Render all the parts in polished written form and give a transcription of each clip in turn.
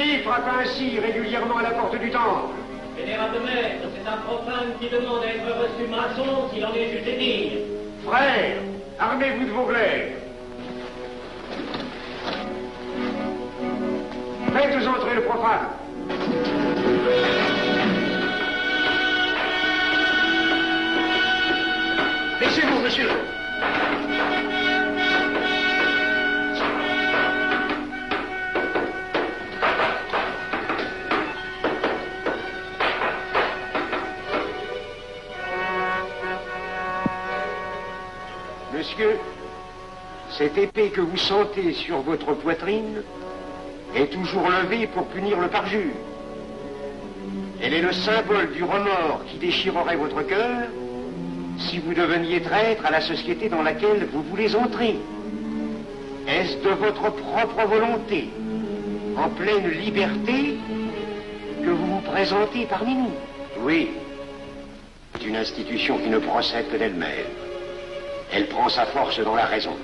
Qui frappe ainsi régulièrement à la porte du temple? Vénérable maître, c'est un profane qui demande à être reçu maçon s'il en est jugé digne. Frères, armez-vous de vos glaives. Faites entrer le profane. Laissez-vous, monsieur. Monsieur, cette épée que vous sentez sur votre poitrine est toujours levée pour punir le parjure. Elle est le symbole du remords qui déchirerait votre cœur si vous deveniez traître à la société dans laquelle vous voulez entrer. Est-ce de votre propre volonté, en pleine liberté, que vous vous présentez parmi nous? Oui. C'est une institution qui ne procède que d'elle-même. Elle prend sa force dans la raison.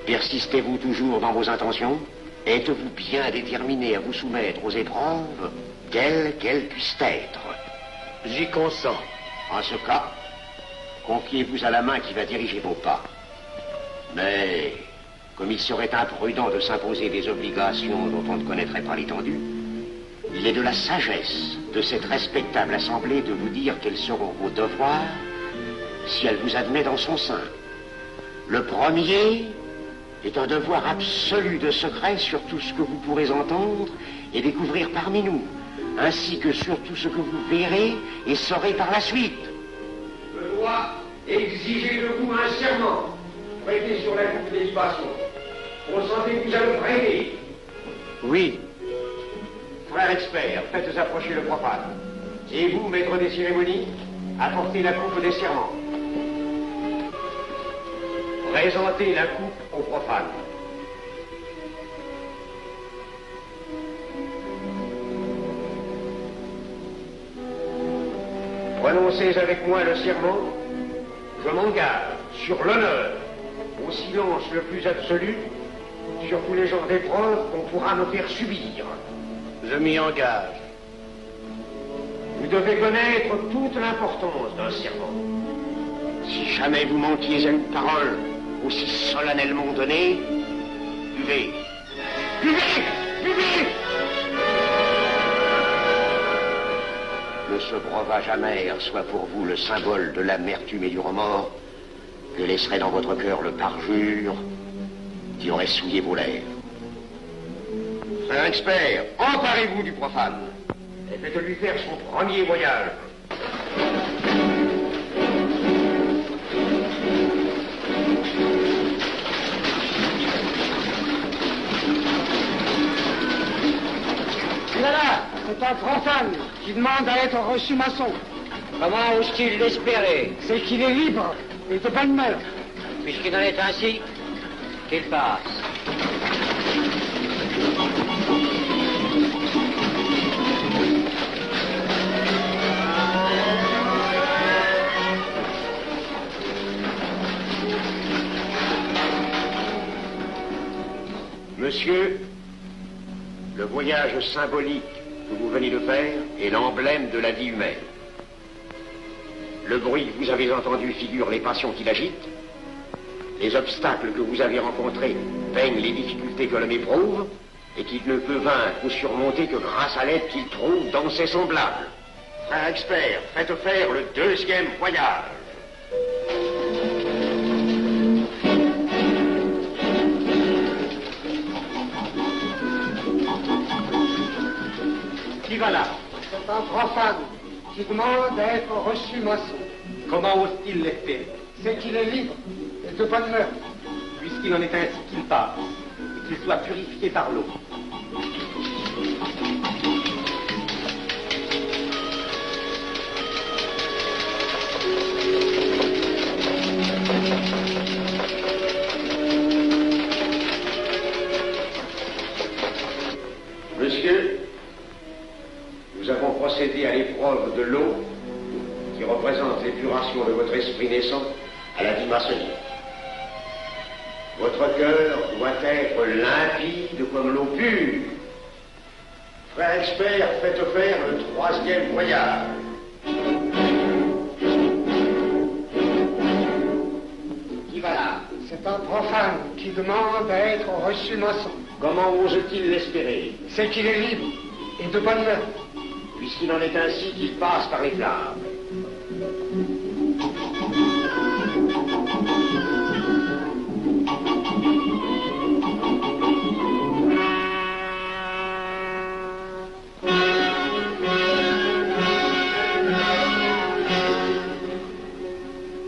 Persistez-vous toujours dans vos intentions? Êtes-vous bien déterminé à vous soumettre aux épreuves, quelles qu'elles puissent être? J'y consens. En ce cas, confiez-vous à la main qui va diriger vos pas. Mais, comme il serait imprudent de s'imposer des obligations dont on ne connaîtrait pas l'étendue, il est de la sagesse de cette respectable assemblée de vous dire quels seront vos devoirs si elle vous admet dans son sein. Le premier est un devoir absolu de secret sur tout ce que vous pourrez entendre et découvrir parmi nous, ainsi que sur tout ce que vous verrez et saurez par la suite. Je dois exiger de vous un serment prêté sur la coupe des libations. Consentez-vous à le prêter? Oui. Frère expert, faites approcher le profane. Et vous, maître des cérémonies, apportez la coupe des serments. Présentez la coupe au profane. Prononcez avec moi le serment. Je m'engage sur l'honneur, au silence le plus absolu, sur tous les genres d'épreuves qu'on pourra me faire subir. Je m'y engage. Vous devez connaître toute l'importance d'un serment. Si jamais vous manquiez à une parole aussi solennellement donnée, buvez. Buvez! Buvez! Que ce breuvage amer soit pour vous le symbole de l'amertume et du remords que laisserait dans votre cœur le parjure qui aurait souillé vos lèvres. Frère expert, emparez-vous du profane et faites-lui faire son premier voyage. Voilà, c'est un profane qui demande à être reçu maçon. Comment ose-t-il l'espérer? C'est qu'il est libre et de bonne mœurs. Puisqu'il en est ainsi, qu'il passe. Monsieur, le voyage symbolique que vous venez de faire est l'emblème de la vie humaine. Le bruit que vous avez entendu figure les passions qui l'agitent. Les obstacles que vous avez rencontrés peignent les difficultés que l'homme éprouve et qu'il ne peut vaincre ou surmonter que grâce à l'aide qu'il trouve dans ses semblables. Frère expert, faites faire le deuxième voyage. Qui va là? C'est un profane qui demande à être reçu maçon. Comment ose-t-il l'espérer? C'est qu'il est libre et de bonne mœurs. Puisqu'il en est ainsi, qu'il passe, et qu'il soit purifié par l'eau. Monsieur, nous avons procédé à l'épreuve de l'eau qui représente l'épuration de votre esprit naissant à la vie maçonnique. Votre cœur doit être limpide comme comme l'eau pure. Frère expert, faites faire le 3e voyage. Qui va là? C'est un profane qui demande à être reçu maçon. Comment ose-t-il l'espérer? C'est qu'il est libre et de bonne mœurs. Puisqu'il en est ainsi qu'il passe par les flammes.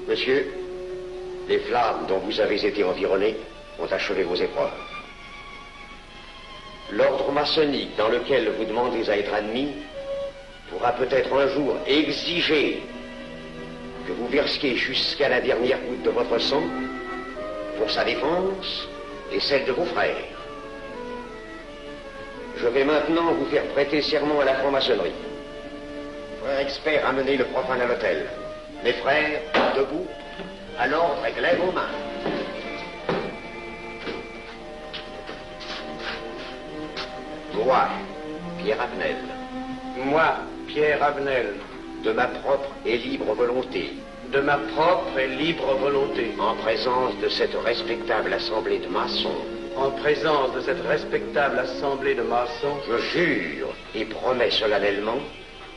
Monsieur, les flammes dont vous avez été environné ont achevé vos épreuves. L'ordre maçonnique dans lequel vous demandez à être admis pourra peut-être un jour exiger que vous versiez jusqu'à la dernière goutte de votre sang pour sa défense et celle de vos frères. Je vais maintenant vous faire prêter serment à la franc-maçonnerie. Frère expert, amenez le profane à l'hôtel. Mes frères, debout, à l'ordre et lèvez vos mains. Moi, Pierre Avenel. Moi, Pierre Avenel, De ma propre et libre volonté. de ma propre et libre volonté, En présence de cette respectable assemblée de maçons. en présence de cette respectable assemblée de maçons, Je jure et promets solennellement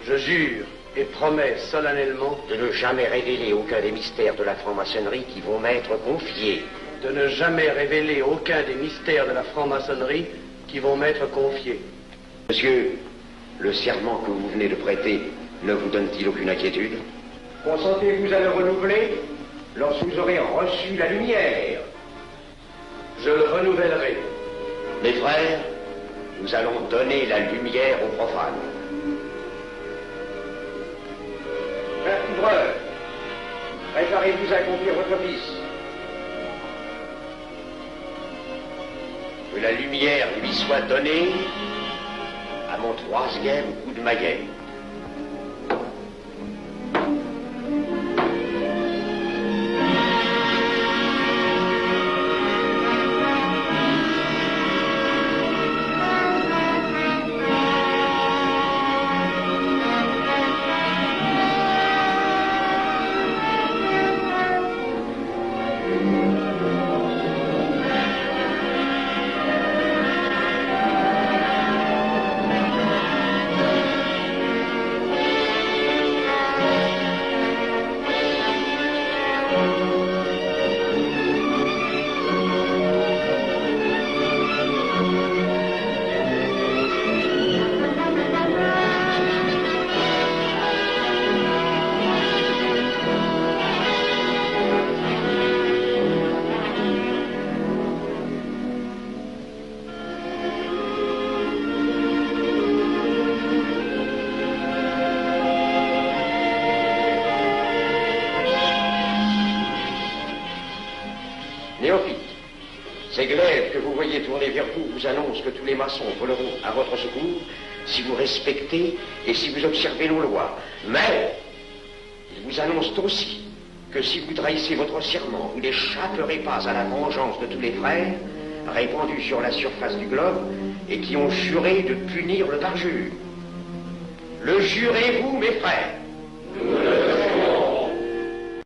je jure et promets solennellement de ne jamais révéler aucun des mystères de la franc-maçonnerie qui vont m'être confiés. de ne jamais révéler aucun des mystères de la franc-maçonnerie qui vont m'être confiés. Monsieur, le serment que vous venez de prêter ne vous donne-t-il aucune inquiétude? Consentez-vous à le renouveler lorsque vous aurez reçu la lumière? Je le renouvellerai. Mes frères, nous allons donner la lumière aux profanes. Frère couvreur, préparez-vous à accomplir votre office. Que la lumière lui soit donnée à mon 3e coup de maillet. Néophyte, ces glaives que vous voyez tourner vers vous vous annoncent que tous les maçons voleront à votre secours si vous respectez et si vous observez nos lois. Mais ils vous annoncent aussi que si vous trahissez votre serment, vous n'échapperez pas à la vengeance de tous les frères répandus sur la surface du globe et qui ont juré de punir le parjure. Le jurez-vous, mes frères?